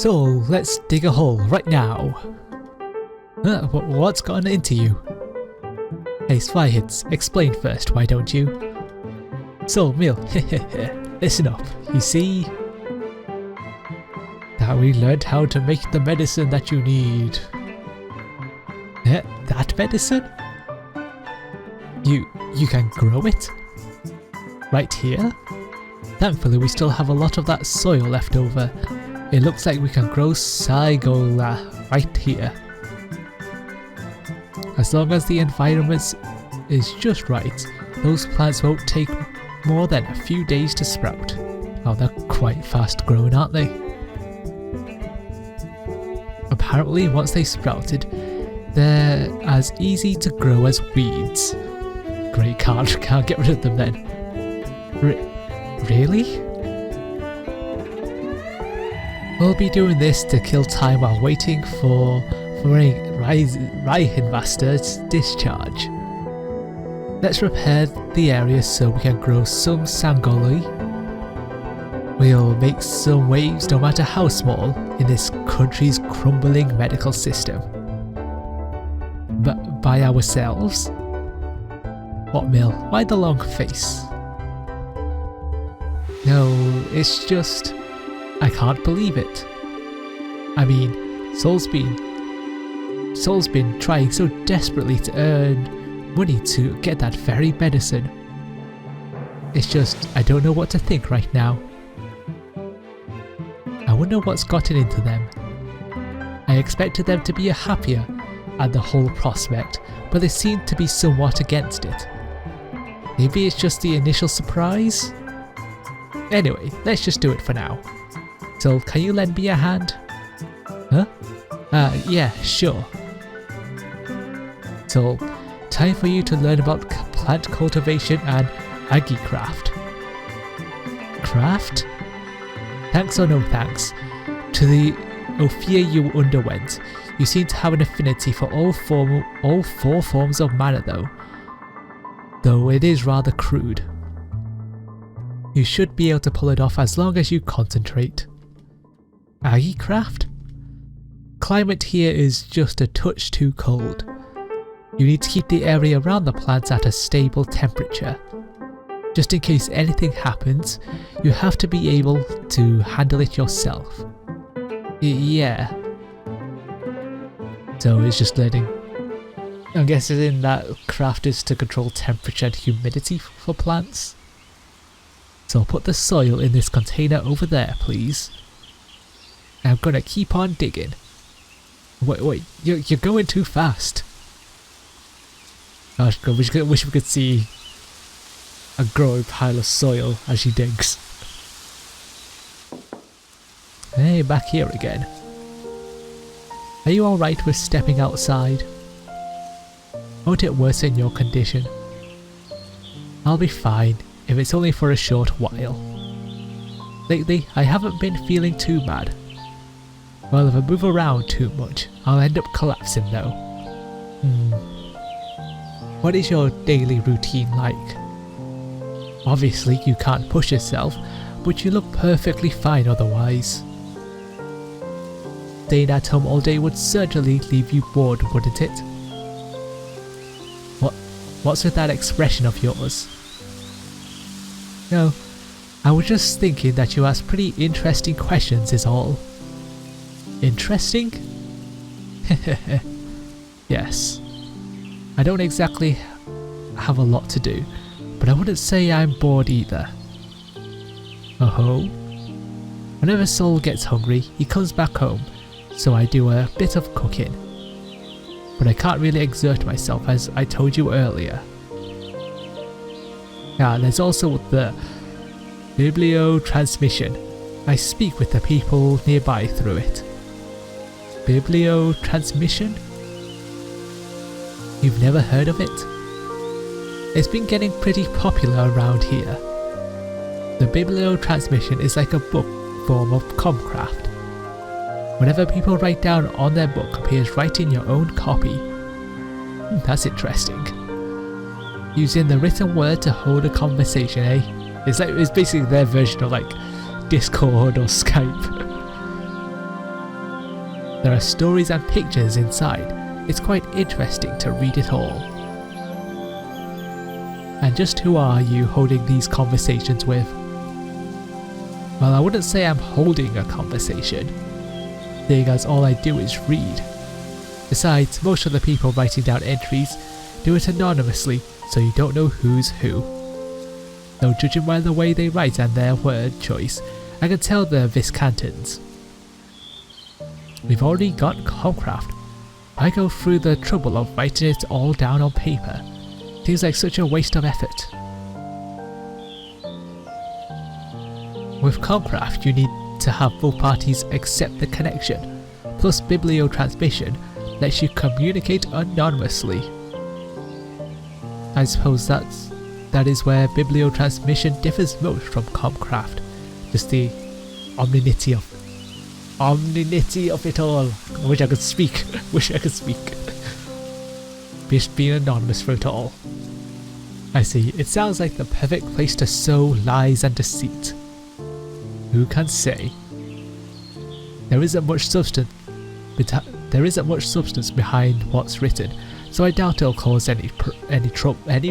So let's dig a hole right now. What's gotten into you? Hey Spyhits, explain first, why don't you? So Mill, listen up. You see that we learned how to make the medicine that you need. That medicine? You can grow it? Right here? Thankfully we still have a lot of that soil left over. It looks like we can grow Sigola right here. As long as the environment is just right, those plants won't take more than a few days to sprout. Oh, they're quite fast growing, aren't they? Apparently once they sprouted, they're as easy to grow as weeds. Great, can't get rid of them then. Really? We'll be doing this to kill time while waiting for a Raihinmaster's discharge. Let's repair the area so we can grow some Sangoli. We'll make some waves no matter how small in this country's crumbling medical system. But by ourselves? What, Mill? Why the long face? No, it's just I can't believe it. I mean, Sol's been trying so desperately to earn money to get that very medicine. It's just I don't know what to think right now. I wonder what's gotten into them. I expected them to be happier at the whole prospect, but they seem to be somewhat against it. Maybe it's just the initial surprise? Anyway, let's just do it for now. So, can you lend me a hand? Huh? Yeah, sure. So, time for you to learn about plant cultivation and Agicraft. Craft? Thanks or no thanks to the Ophir you underwent, you seem to have an affinity for all four forms of mana though it is rather crude. You should be able to pull it off as long as you concentrate. Agicraft? Climate here is just a touch too cold. You need to keep the area around the plants at a stable temperature. Just in case anything happens, you have to be able to handle it yourself. Yeah. So it's just letting... I'm guessing that craft is to control temperature and humidity for plants. So I'll put the soil in this container over there, please. I'm gonna keep on digging. Wait, you're going too fast. Gosh, I wish we could see a growing pile of soil as she digs. Hey, back here again. Are you alright with stepping outside? Won't it worsen your condition? I'll be fine if it's only for a short while. Lately, I haven't been feeling too bad. Well, if I move around too much, I'll end up collapsing though. What is your daily routine like? Obviously you can't push yourself, but you look perfectly fine otherwise. Staying at home all day would certainly leave you bored, wouldn't it? What's with that expression of yours? No, I was just thinking that you ask pretty interesting questions is all. Interesting? Yes. I don't exactly have a lot to do, but I wouldn't say I'm bored either. Oh-ho. Whenever Sol gets hungry, he comes back home, so I do a bit of cooking. But I can't really exert myself as I told you earlier. There's also the bibliotransmission. I speak with the people nearby through it. Bibliotransmission? You've never heard of it? It's been getting pretty popular around here. The bibliotransmission is like a book form of Comcraft. Whatever people write down on their book appears right in your own copy. That's interesting. Using the written word to hold a conversation, eh? It's basically their version of like Discord or Skype. There are stories and pictures inside. It's quite interesting to read it all. And just who are you holding these conversations with? Well, I wouldn't say I'm holding a conversation, seeing as all I do is read. Besides, most of the people writing down entries do it anonymously, so you don't know who's who. Though judging by the way they write and their word choice, I can tell they're Viscantons. We've already got Comcraft. I go through the trouble of writing it all down on paper. Seems like such a waste of effort. With Comcraft, you need to have both parties accept the connection, plus bibliotransmission lets you communicate anonymously. I suppose that is where bibliotransmission differs most from Comcraft, just the omninity of it all. I wish I could speak. Just being anonymous for it all. I see, it sounds like the perfect place to sow lies and deceit. Who can say? There isn't much substance behind what's written, so I doubt it'll cause any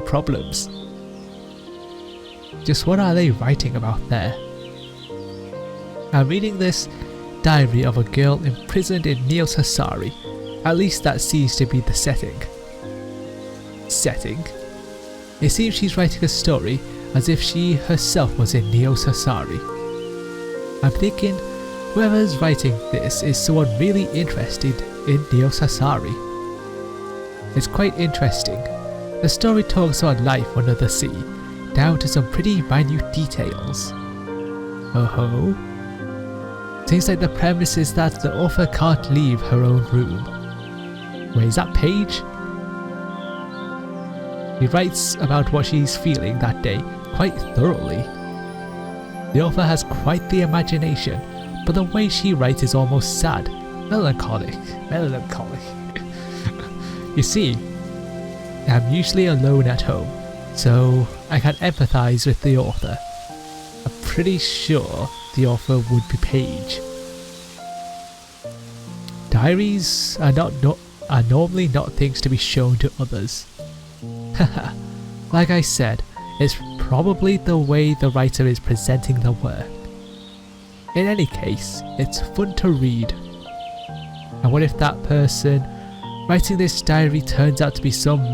problems. Just what are they writing about there? I'm reading this diary of a girl imprisoned in Neo Sassari. At least that seems to be the setting. It seems she's writing a story as if she herself was in Neo Sassari. I'm thinking whoever's writing this is someone really interested in Neo Sassari. It's quite interesting. The story talks about life under the sea, down to some pretty minute details. Oh ho. Seems like the premise is that the author can't leave her own room. Wait, is that Paige? He writes about what she's feeling that day quite thoroughly. The author has quite the imagination, but the way she writes is almost sad, melancholic. You see, I'm usually alone at home, so I can empathize with the author. I'm pretty sure the author would be Paige. Diaries are normally not things to be shown to others. Haha, like I said, it's probably the way the writer is presenting the work. In any case, it's fun to read. And what if that person writing this diary turns out to be some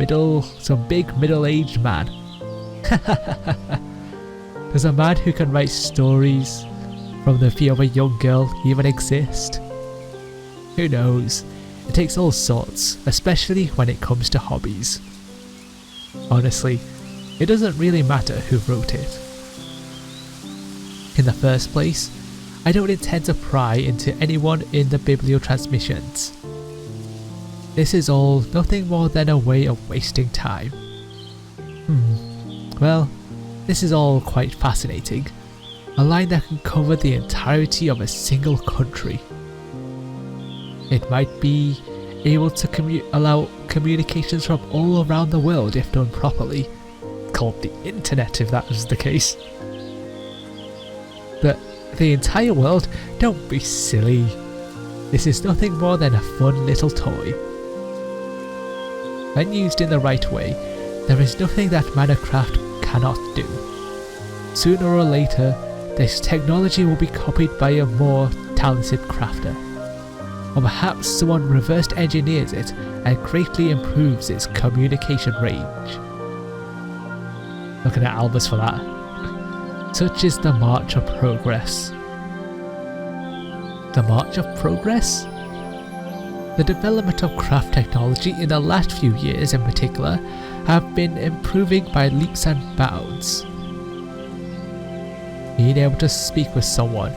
big middle-aged man? Does a man who can write stories from the view of a young girl even exist? Who knows? It takes all sorts, especially when it comes to hobbies. Honestly, it doesn't really matter who wrote it. In the first place, I don't intend to pry into anyone in the bibliotransmissions. This is all nothing more than a way of wasting time. Well, this is all quite fascinating. A line that can cover the entirety of a single country. It might be able to allow communications from all around the world if done properly. Called the internet if that was the case. But the entire world? Don't be silly. This is nothing more than a fun little toy. When used in the right way, there is nothing that Minecraft cannot do. Sooner or later, this technology will be copied by a more talented crafter. Or perhaps someone reverse engineers it and greatly improves its communication range. Looking at Albus for that. Such is the march of progress. The march of progress? The development of craft technology in the last few years in particular have been improving by leaps and bounds. Being able to speak with someone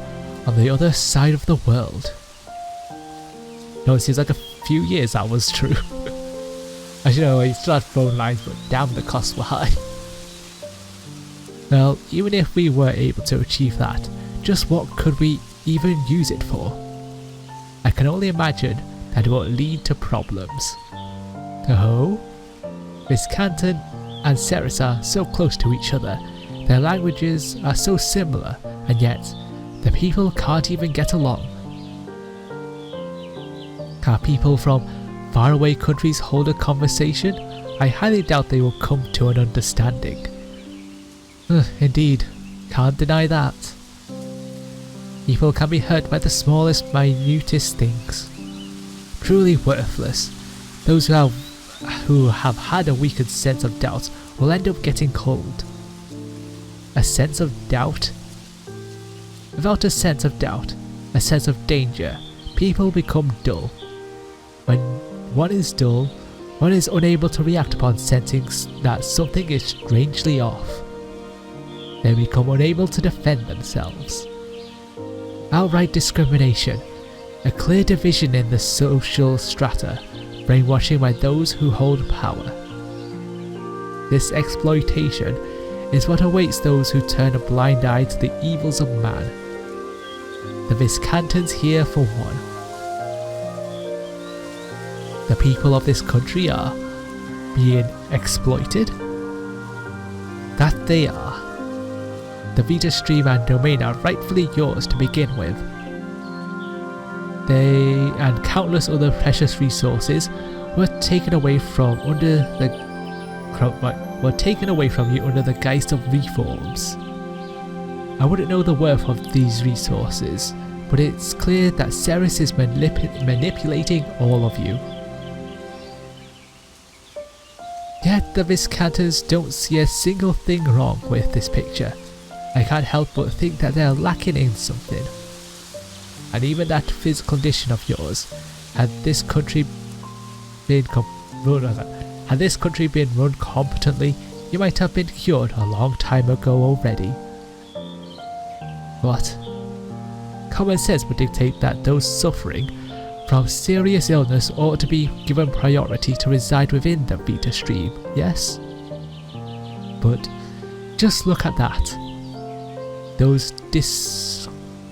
on the other side of the world. No, it seems like a few years that was true. As you know, I still had phone lines, but damn, the costs were high. Well, even if we were able to achieve that, just what could we even use it for? I can only imagine that it will lead to problems. Oh? Viscanton and Ceres are so close to each other, their languages are so similar, and yet the people can't even get along. Can people from faraway countries hold a conversation? I highly doubt they will come to an understanding. Indeed, can't deny that. People can be hurt by the smallest, minutest things. Truly worthless. Those who have had a weakened sense of doubt will end up getting cold. A sense of doubt? Without a sense of doubt, a sense of danger, people become dull. When one is dull, one is unable to react upon sensing that something is strangely off. They become unable to defend themselves. Outright discrimination, a clear division in the social strata, brainwashing by those who hold power. This exploitation is what awaits those who turn a blind eye to the evils of man. The Viscantans here for one. The people of this country are being exploited? That they are. The Vita Stream and domain are rightfully yours to begin with. They and countless other precious resources were taken away from you under the guise of reforms. I wouldn't know the worth of these resources, but it's clear that Ceres is manipulating all of you. Yet the Viscantans don't see a single thing wrong with this picture. I can't help but think that they're lacking in something. And even that physical condition of yours, had this country been run competently, you might have been cured a long time ago already. What? Common sense would dictate that those suffering from serious illness ought to be given priority to reside within the Vita Stream, yes? But just look at that. Those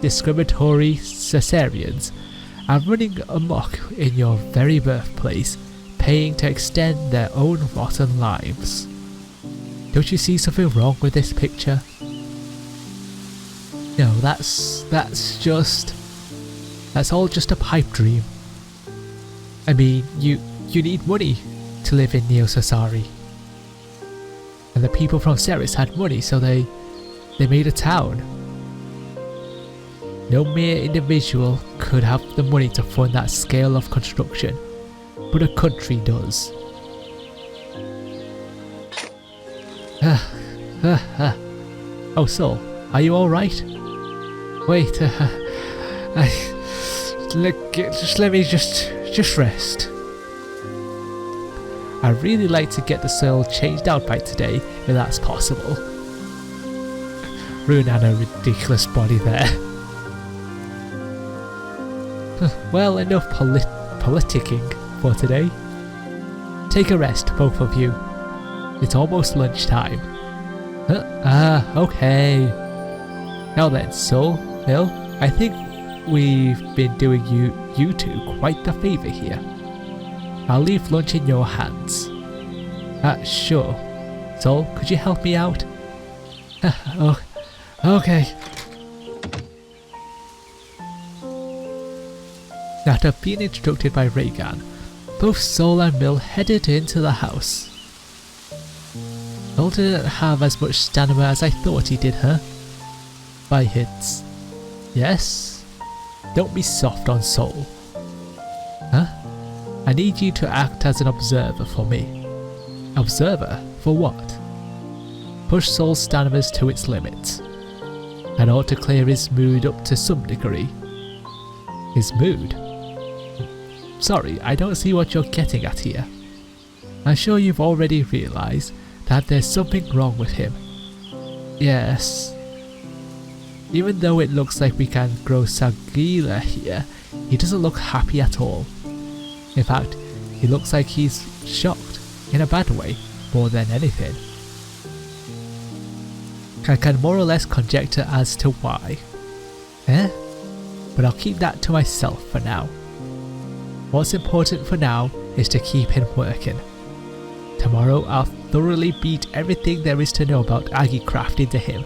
discriminatory Caesarians are running amok in your very birthplace, paying to extend their own rotten lives. Don't you see something wrong with this picture? No, that's all just a pipe dream. I mean, you need money to live in Neo Cesari. And the people from Ceres had money, so they made a town. No mere individual could have the money to fund that scale of construction, but a country does. Oh, Sol, are you alright? Wait, just let me just rest. I'd really like to get the soil changed out by today, if that's possible. Rune had a ridiculous body there. Well, enough politicking for today. Take a rest, both of you. It's almost lunchtime. Okay. Now then, Sol, Bill, I think we've been doing you two quite the favour here. I'll leave lunch in your hands. Sure. Sol, could you help me out? Okay. After being instructed by Reagan, both Sol and Mill headed into the house. Sol didn't have as much stamina as I thought he did, huh? By hits. Yes? Don't be soft on Sol. Huh? I need you to act as an observer for me. Observer? For what? Push Sol's stamina to its limits. And ought to clear his mood up to some degree. His mood? Sorry, I don't see what you're getting at here. I'm sure you've already realised that there's something wrong with him. Yes. Even though it looks like we can grow Sagila here, he doesn't look happy at all. In fact, he looks like he's shocked, in a bad way, more than anything. I can more or less conjecture as to why. But I'll keep that to myself for now. What's important for now is to keep him working. Tomorrow I'll thoroughly beat everything there is to know about Agicraft into him.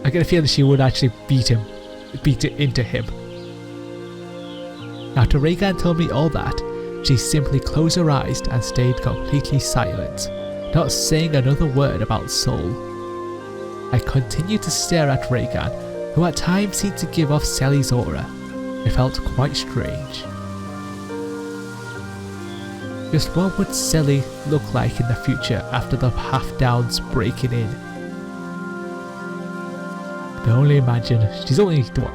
I get a feeling she would actually beat it into him. After Regan told me all that, she simply closed her eyes and stayed completely silent, not saying another word about Soul. I continued to stare at Regan, who at times seemed to give off Sally's aura. It felt quite strange. Just what would Sally look like in the future after the half-downs breaking in? I can only imagine. She's only, what,